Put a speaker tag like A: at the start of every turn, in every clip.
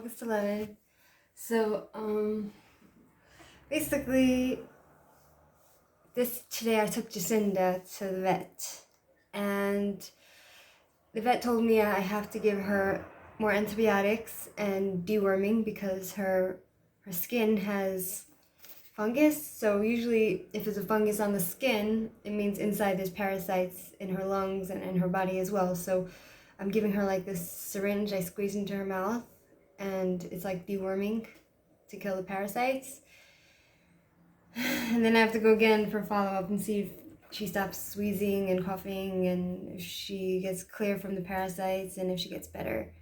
A: August 11th. So, basically, today I took Jacinda to the vet, and the vet told me I have to give her more antibiotics and deworming because her skin has fungus. So usually if it's a fungus on the skin, it means inside there's parasites in her lungs and in her body as well. So I'm giving her like this syringe I squeeze into her mouth, and it's like deworming to kill the parasites. And then I have to go again for follow-up and see if she stops wheezing and coughing and if she gets clear from the parasites and if she gets better.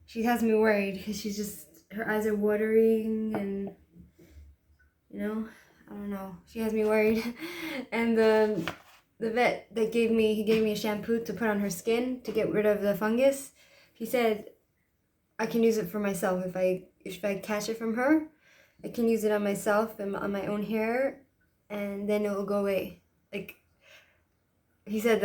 A: She has me worried because her eyes are watering and, I don't know. She has me worried. And the vet he gave me a shampoo to put on her skin to get rid of the fungus. He said I can use it for myself if I catch it from her. I can use it on myself and on my own hair, and then it will go away. Like, he said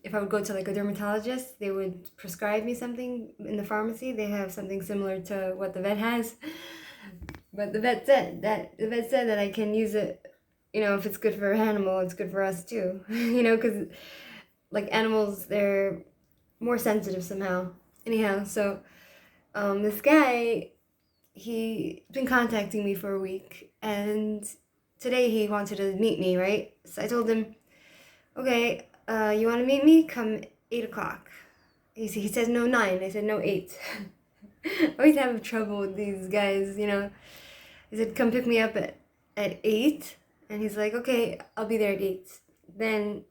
A: if I would go to like a dermatologist, they would prescribe me something in the pharmacy. They have something similar to what the vet has. But the vet said that I can use it, if it's good for an animal, it's good for us too. Because like animals, they're more sensitive somehow. Anyhow, so this guy, he's been contacting me for a week, and today he wanted to meet me, right? So I told him, okay, you want to meet me? Come 8 o'clock. He says no 9. I said no 8. I always have trouble with these guys, He said come pick me up at 8, and he's like, okay, I'll be there at 8. Then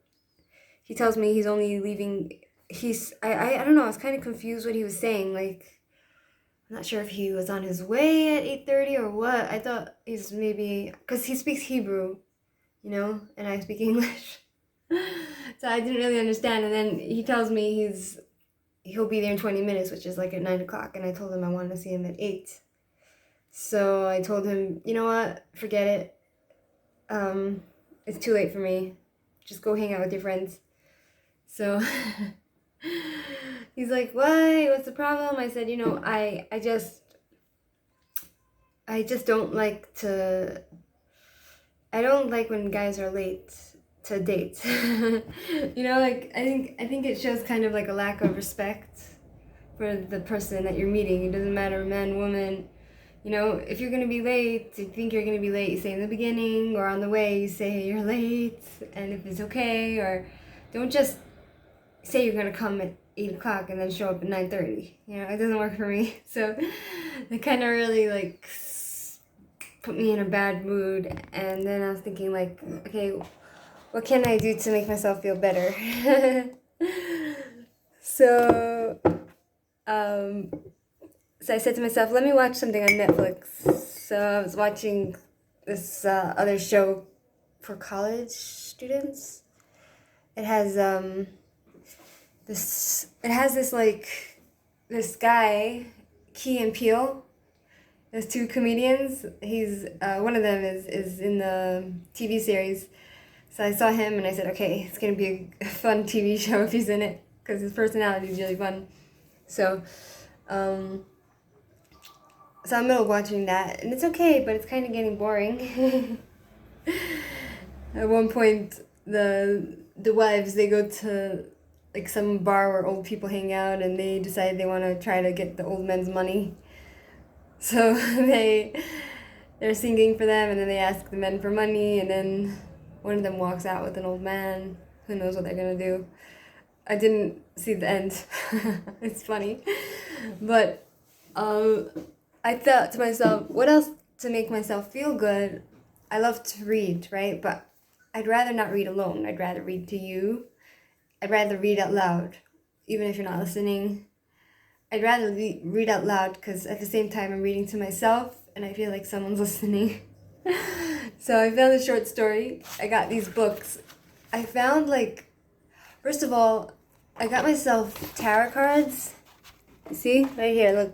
A: he tells me he's only leaving. I don't know, I was kind of confused what he was saying. Like, I'm not sure if he was on his way at 8:30 or what. I thought he's maybe, because he speaks Hebrew, and I speak English. So I didn't really understand. And then he tells me he'll be there in 20 minutes, which is like at 9 o'clock. And I told him I wanted to see him at 8. So I told him, you know what, forget it. It's too late for me. Just go hang out with your friends. So he's like, why? What's the problem? I said, I just don't like I don't like when guys are late to dates. Like I think it shows kind of like a lack of respect for the person that you're meeting. It doesn't matter, man, woman. If you're gonna be late, you think you're gonna be late, you say in the beginning, or on the way you say you're late, and if it's okay, or don't just say you're gonna come at 8 o'clock and then show up at 9:30. It doesn't work for me. So it kind of really like put me in a bad mood. And then I was thinking like, okay, what can I do to make myself feel better? So I said to myself, let me watch something on Netflix. So I was watching this other show for college students. It has this guy, Key and Peele. There's 2 comedians. He's one of them is in the TV series. So I saw him and I said, okay, it's gonna be a fun TV show if he's in it, because his personality is really fun. So so I'm middle watching that, and it's okay, but it's kind of getting boring. At one point, the wives, they go to like some bar where old people hang out, and they decide they want to try to get the old men's money. So they're singing for them, and then they ask the men for money, and then one of them walks out with an old man. Who knows what they're gonna do? I didn't see the end. It's funny, but I thought to myself, what else to make myself feel good? I love to read, right? But I'd rather not read alone. I'd rather read to you. I'd rather read out loud, even if you're not listening. I'd rather read out loud because at the same time I'm reading to myself and I feel like someone's listening. So I found a short story. I got these books. I found first of all, I got myself tarot cards. See, right here, look.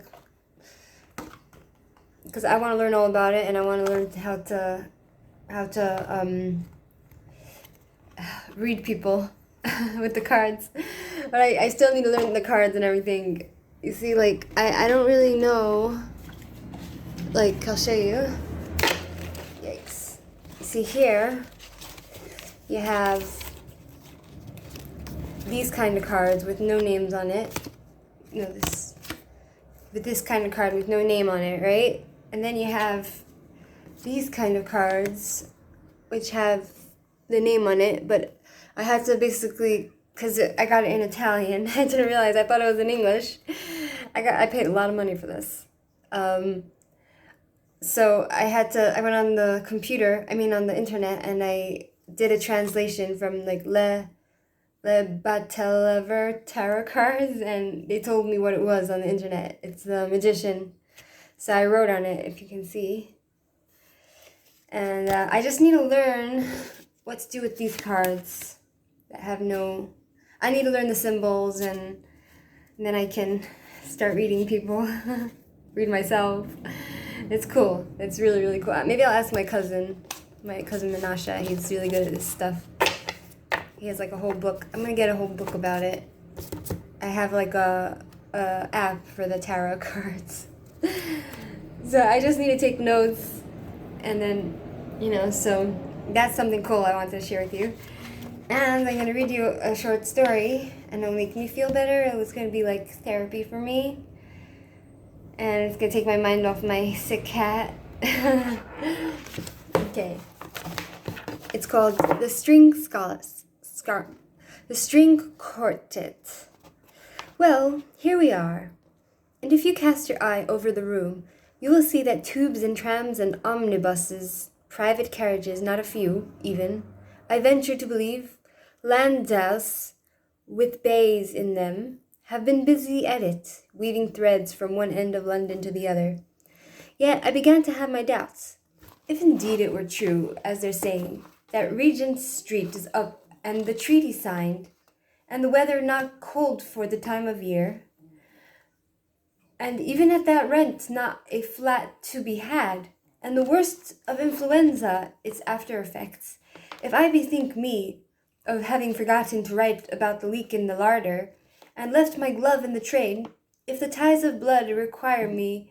A: Because I want to learn all about it, and I want to learn how to read people with the cards. But I still need to learn the cards and everything You see, like, I don't really know. Like, I'll show you. Yikes. You see here, you have these kind of cards with no names on it. No, this kind of card with no name on it, right? And then you have these kind of cards which have the name on it, but I had to basically, because I got it in Italian, I didn't realize, I thought it was in English. I paid a lot of money for this. So I went on the computer, on the internet, and I did a translation from like Le Batellever tarot cards, and they told me what it was on the internet. It's the Magician. So I wrote on it, if you can see. And I just need to learn what to do with these cards that have no... I need to learn the symbols, and then I can start reading people, read myself. It's cool. It's really, really cool. Maybe I'll ask my cousin Menashe. He's really good at this stuff. He has like a whole book. I'm gonna get a whole book about it. I have like a app for the tarot cards. So I just need to take notes, and then, so that's something cool I wanted to share with you. And I'm gonna read you a short story, and it'll make me feel better. It's gonna be like therapy for me. And it's gonna take my mind off my sick cat. Okay. It's called The String Quartet. Well, here we are. And if you cast your eye over the room, you will see that tubes and trams and omnibuses, private carriages, not a few, even, I venture to believe, landaus with bays in them, have been busy at it, weaving threads from one end of London to the other. Yet I began to have my doubts. If indeed it were true, as they're saying, that Regent Street is up and the treaty signed, and the weather not cold for the time of year, and even at that rent not a flat to be had, and the worst of influenza its after effects, if I bethink me of having forgotten to write about the leak in the larder, and left my glove in the train, if the ties of blood require me,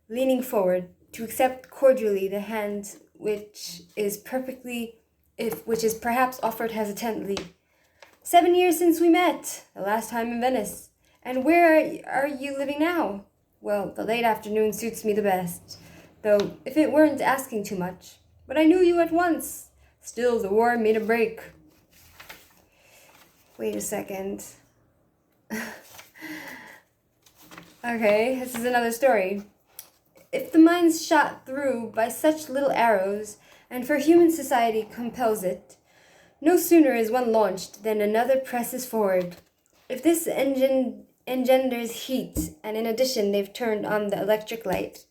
A: leaning forward, to accept cordially the hand which is perhaps offered hesitantly. 7 years since we met, the last time in Venice. And where are you living now? Well, the late afternoon suits me the best, though if it weren't asking too much. But I knew you at once. Still, the war made a break. Wait a second. Okay, this is another story. If the mind's shot through by such little arrows, and for human society compels it, no sooner is one launched than another presses forward. If this engine engenders heat, and in addition they've turned on the electric light,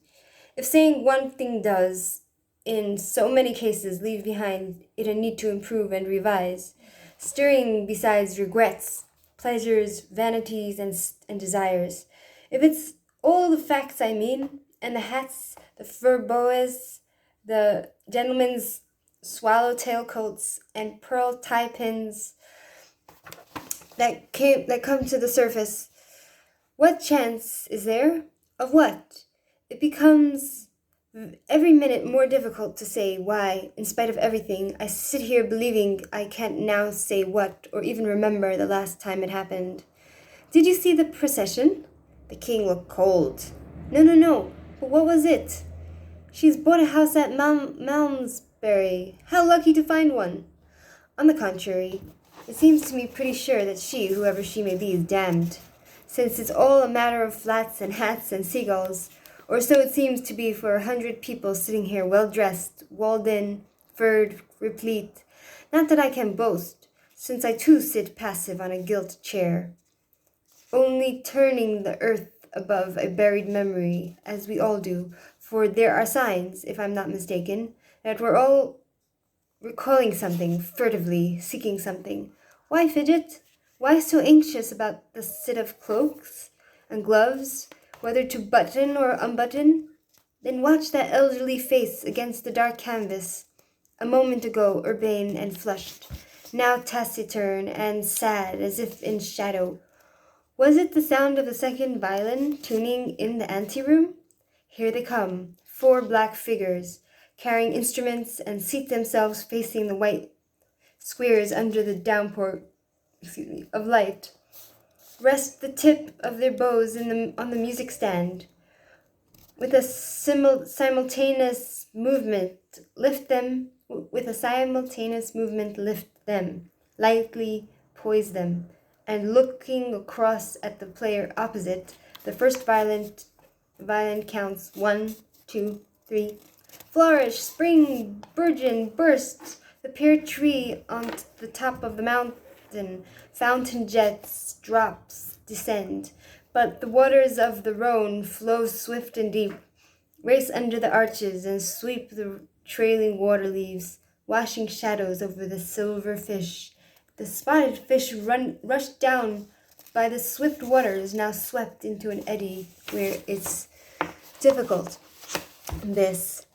A: if saying one thing does, in so many cases, leave behind it a need to improve and revise, stirring besides regrets, pleasures, vanities, and desires, if it's all the facts I mean, and the hats, the fur boas, the gentlemen's swallowtail coats, and pearl tie pins that come to the surface, what chance is there? Of what? It becomes every minute more difficult to say why, in spite of everything, I sit here believing I can't now say what, or even remember the last time it happened. Did you see the procession? The king looked cold. No. But what was it? She's bought a house at Malmesbury. How lucky to find one. On the contrary, it seems to me pretty sure that she, whoever she may be, is damned, since it's all a matter of flats and hats and seagulls, or so it seems to be for 100 people sitting here well-dressed, walled in, furred, replete. Not that I can boast, since I too sit passive on a gilt chair, only turning the earth above a buried memory, as we all do, for there are signs, if I'm not mistaken, that we're all recalling something, furtively, seeking something. Why fidget? Why so anxious about the sit of cloaks and gloves, whether to button or unbutton? Then watch that elderly face against the dark canvas, a moment ago urbane and flushed, now taciturn and sad as if in shadow. Was it the sound of the second violin tuning in the anteroom? Here they come, 4 black figures, carrying instruments and seat themselves facing the white squares under the downpour of light. Rest the tip of their bows on the music stand. With a simultaneous movement, lift them. Lightly poise them, and looking across at the player opposite, the first violin counts 1, 2, 3. Flourish, spring, burgeon, burst. The pear tree on the top of the mountain, fountain jets, drops, descend. But the waters of the Rhone flow swift and deep, race under the arches and sweep the trailing water leaves, washing shadows over the silver fish. The spotted fish rushed down by the swift waters, now swept into an eddy where it's difficult. This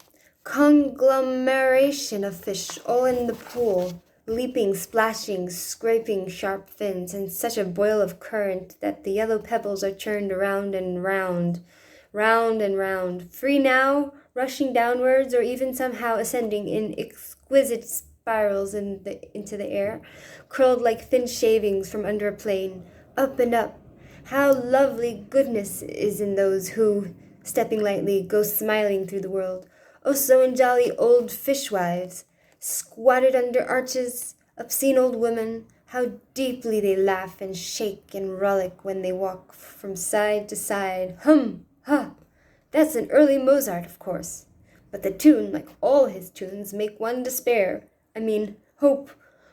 A: conglomeration of fish all in the pool, leaping, splashing, scraping sharp fins, and such a boil of current that the yellow pebbles are turned around and round and round, free now, rushing downwards, or even somehow ascending in exquisite spirals into the air, curled like thin shavings from under a plane, up and up. How lovely goodness is in those who, stepping lightly, go smiling through the world. Oh, so jolly old fishwives, squatted under arches, obscene old women, how deeply they laugh and shake and rollick when they walk from side to side. Hum! Ha! That's an early Mozart, of course. But the tune, like all his tunes, make one despair. I mean, hope.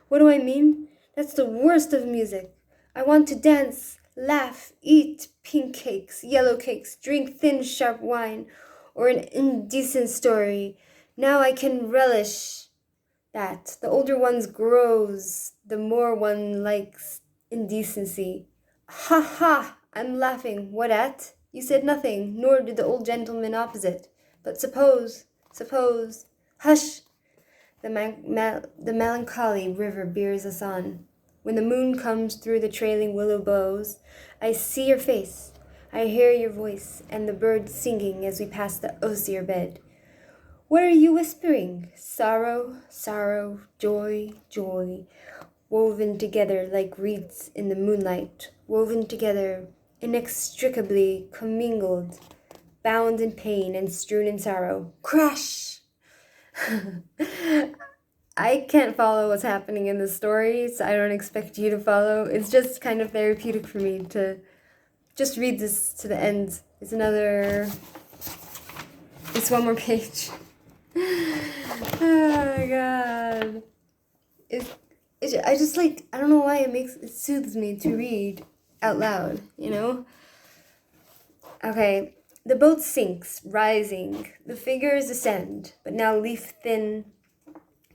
A: What do I mean? That's the worst of music. I want to dance, laugh, eat pink cakes, yellow cakes, drink thin, sharp wine, or an indecent story. Now I can relish that. The older one grows, the more one likes indecency. Ha ha! I'm laughing. What at? You said nothing, nor did the old gentleman opposite. But suppose, hush! The melancholy river bears us on. When the moon comes through the trailing willow boughs, I see your face, I hear your voice, and the birds singing as we pass the osier bed. What are you whispering? Sorrow, sorrow, joy, joy, woven together like reeds in the moonlight, woven together, inextricably commingled, bound in pain and strewn in sorrow. Crash! I can't follow what's happening in the story, so I don't expect you to follow. It's just kind of therapeutic for me to just read this to the end. It's one more page. Oh my god. I just like, I don't know why it soothes me to read out loud, you know? Okay, the boat sinks, rising. The figures ascend, but now leaf thin,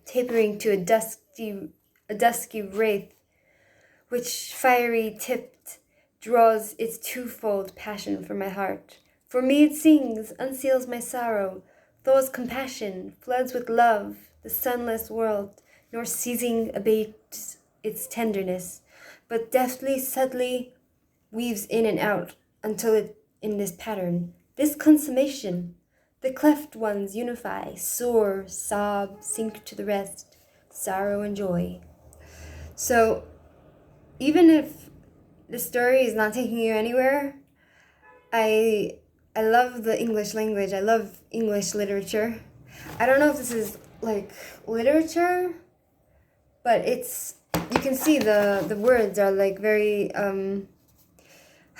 A: tapering to a dusky wraith, which fiery tipped draws its twofold passion from my heart. For me it sings, unseals my sorrow, thaws compassion, floods with love the sunless world, nor ceasing abates its tenderness, but deftly, subtly weaves in and out until it in this pattern, this consummation, the cleft ones unify, soar, sob, sink to the rest, sorrow and joy. So, even if the story is not taking you anywhere, I love the English language. I love English literature. I don't know if this is like literature, but you can see the words are like very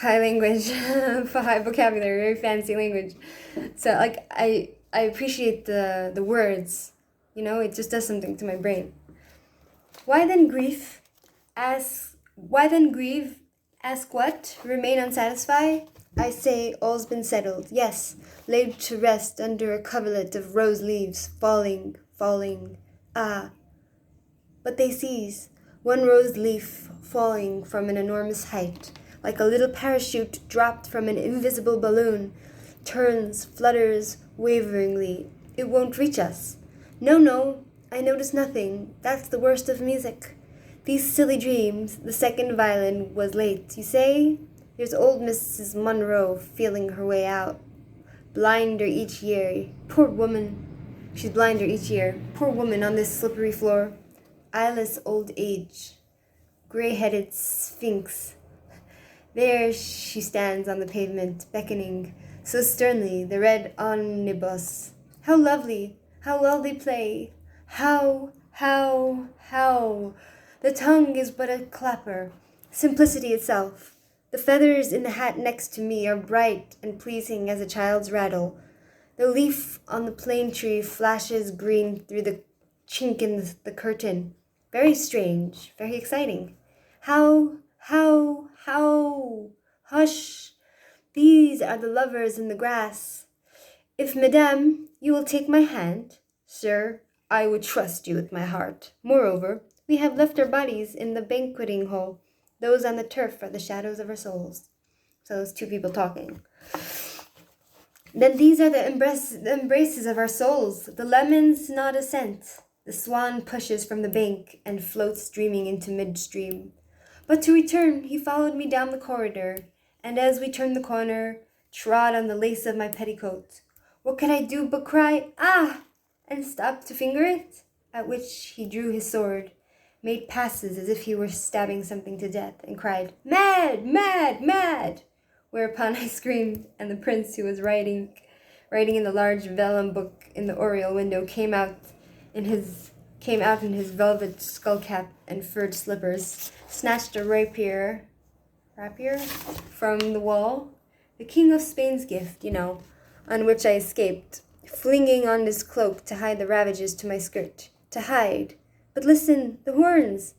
A: high language, high vocabulary, very fancy language. So like I appreciate the words, you know, it just does something to my brain. Why then grieve? Ask what? Remain unsatisfied? I say all's been settled, yes, laid to rest under a coverlet of rose leaves, falling, ah. But they cease, one rose leaf falling from an enormous height, like a little parachute dropped from an invisible balloon, turns, flutters waveringly. It won't reach us. No, I notice nothing. That's the worst of music. These silly dreams. The second violin was late, you say? There's old Mrs. Munro feeling her way out. Blinder each year. Poor woman. She's blinder each year. Poor woman on this slippery floor. Eyeless old age. Grey-headed sphinx. There she stands on the pavement, beckoning so sternly, the red omnibus. How lovely! How well they play! How! The tongue is but a clapper, simplicity itself. The feathers in the hat next to me are bright and pleasing as a child's rattle. The leaf on the plane tree flashes green through the chink in the curtain. Very strange, very exciting. How! Hush! These are the lovers in the grass. If, madame, you will take my hand, sir, I would trust you with my heart. Moreover, we have left our bodies in the banqueting hall. Those on the turf are the shadows of our souls. So it's two people talking. Then these are the embraces of our souls. The lemons nod assent. The swan pushes from the bank and floats dreaming into midstream. But to return, he followed me down the corridor, and as we turned the corner, trod on the lace of my petticoat. What could I do but cry, "Ah!" and stop to finger it? At which he drew his sword, made passes as if he were stabbing something to death, and cried, "Mad! Mad! Mad!" Whereupon I screamed, and the prince, who was writing in the large vellum book in the oriel window, came out in his velvet skullcap and furred slippers, snatched a rapier from the wall, the King of Spain's gift, on which I escaped, flinging on his cloak to hide the ravages to my skirt. To hide. But listen, the horns!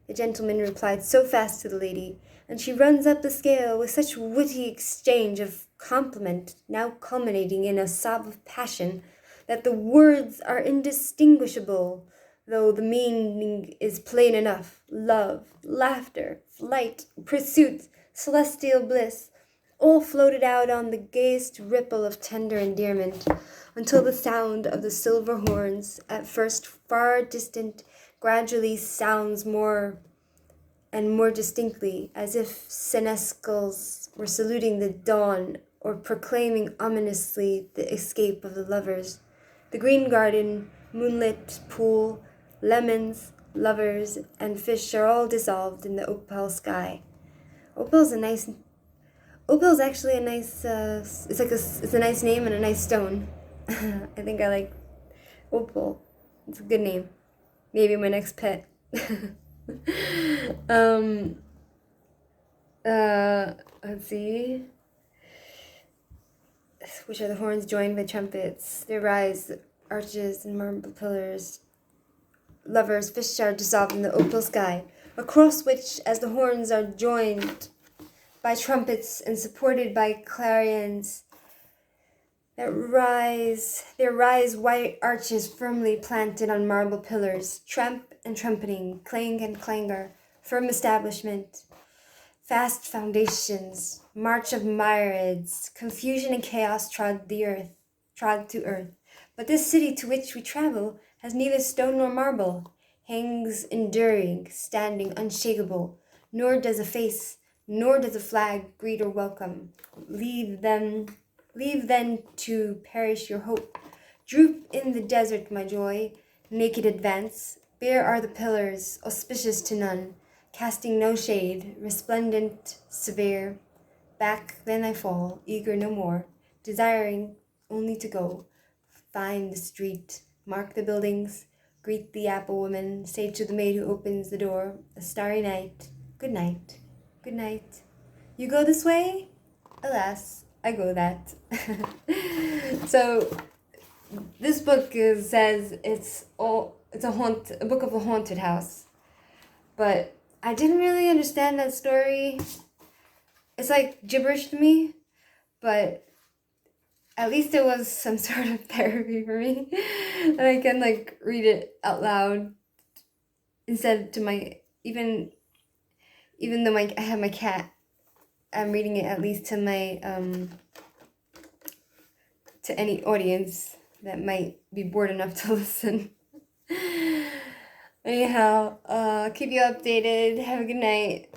A: The gentleman replied so fast to the lady, and she runs up the scale with such witty exchange of compliment, now culminating in a sob of passion, that the words are indistinguishable, though the meaning is plain enough. Love, laughter, flight, pursuit, celestial bliss, all floated out on the gayest ripple of tender endearment, until the sound of the silver horns, at first far distant, gradually sounds more and more distinctly, as if senescals were saluting the dawn or proclaiming ominously the escape of the lovers. The green garden, moonlit pool, lemons, lovers, and fish are all dissolved in the opal sky. Opal's actually a nice, it's a nice name and a nice stone. I think I like opal. It's a good name. Maybe my next pet. Let's see. Which are the horns joined by trumpets. They rise, arches and marble pillars. Lovers, fish are dissolved in the opal sky, across which, as the horns are joined by trumpets and supported by clarions, there rise white arches firmly planted on marble pillars, tramp and trumpeting, clang and clangor, firm establishment, fast foundations, march of myriads, confusion and chaos trod to earth. But this city to which we travel has neither stone nor marble, hangs enduring, standing unshakable, nor does a face, nor does a flag greet or welcome. Leave then to perish your hope. Droop in the desert, my joy, naked advance. Bare are the pillars, auspicious to none, casting no shade, resplendent, severe. Back then I fall, eager no more, desiring only to go. Find the street, mark the buildings, greet the apple woman, say to the maid who opens the door, a starry night, good night, good night. You go this way? Alas, I go that. So this book says it's a book of a haunted house. But I didn't really understand that story. It's like gibberish to me, but at least it was some sort of therapy for me. And I can read it out loud instead to even though I have my cat, I'm reading it at least to my to any audience that might be bored enough to listen. Anyhow, keep you updated. Have a good night.